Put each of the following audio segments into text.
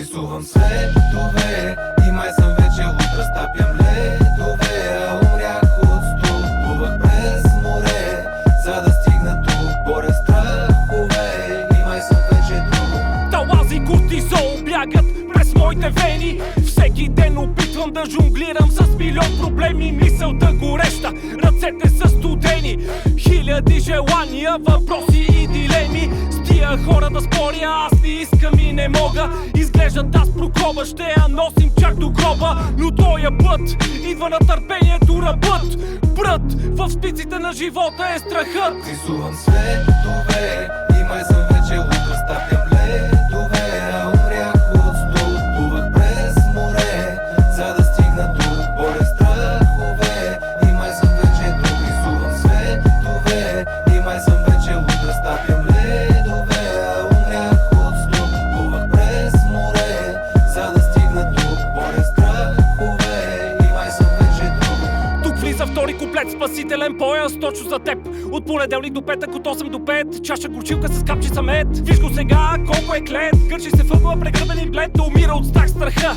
Рисувам светове и май съм вече утре, стапям ледове. А умрях от студ, плувах през море, за да стигна тук. Боря страхове и май съм вече друг. Талази кортизол бягат през моите вени. Всеки ден опитвам да жонглирам с милион проблеми. Мисълта гореща, ръцете са студени. Хиляди желания, въпроси и дилеми. С тия хора да споря, аз не искам и не мога. Изглеждат аз прокоба, ще я носим чак до гроба. Но тоя път идва на търпението ръбът. Брат, в спиците на живота е страхът. Рисувам светове и май съм вече утре, стапям ледове. А умрях от студ, плувах през море, за да стигна тук. Боря страхове и май съм вече тук. Рисувам светове и май съм вече утре, стапям ледове. А умрях от студ, плувах през море, за да стигна тук. Боря страхове и май съм вече тук. Тук влиза втори куплет, спасителен пояс точно за теб. От понеделник до петък, от 8 до 5, чаша горчилка с капчица мед. Виж го сега, колко е клет, гърчи се въгла, прегърбен и блед, да умира от страх страха.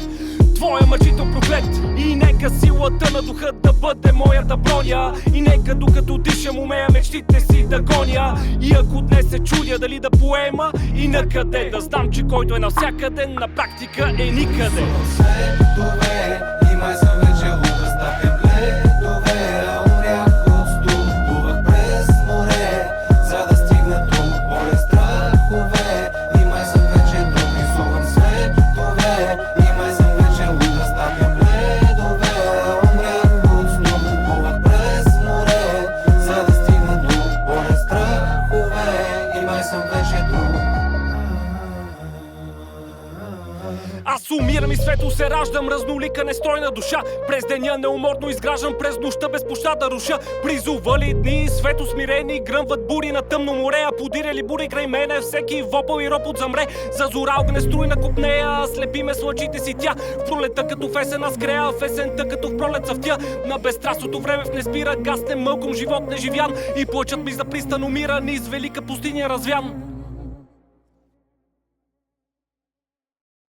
Твоя мъчител проклет. И нека силата на духа да бъде моята броня. И нека докато дишам умея мечтите си да гоня. И ако днес се чудя дали да поема и на къде, да знам, че който е навсякъде, на практика е никъде. Светове и май съм вече утре, стапям ледове. А умрях от студ, плувах през море, за да стигна тук. Боря страхове и май съм вече тук. Рисувам светове и май съм вече утре, стапям ледове. А умрях от студ, плувах през море, за да стигна тук. Боря страхове и май съм вече тук. Аз умирам и светло се раждам, разнолика нестройна душа. През деня неуморно изграждам, през нощта без пощада руша. Призували дни, свето смирени, гръмват бури на тъмно море. А подирали бури край мене, всеки вопъл и ропот замре. За зора огнеструйна копнея, слепи ме с лъчите си тя. В пролета като в есен аз грея, в есента като в пролет цъфтя. На безстрастното време в не спира, гасне мълком живот неживян. И плачът ми за пристан умира, низ велика пустиня развян.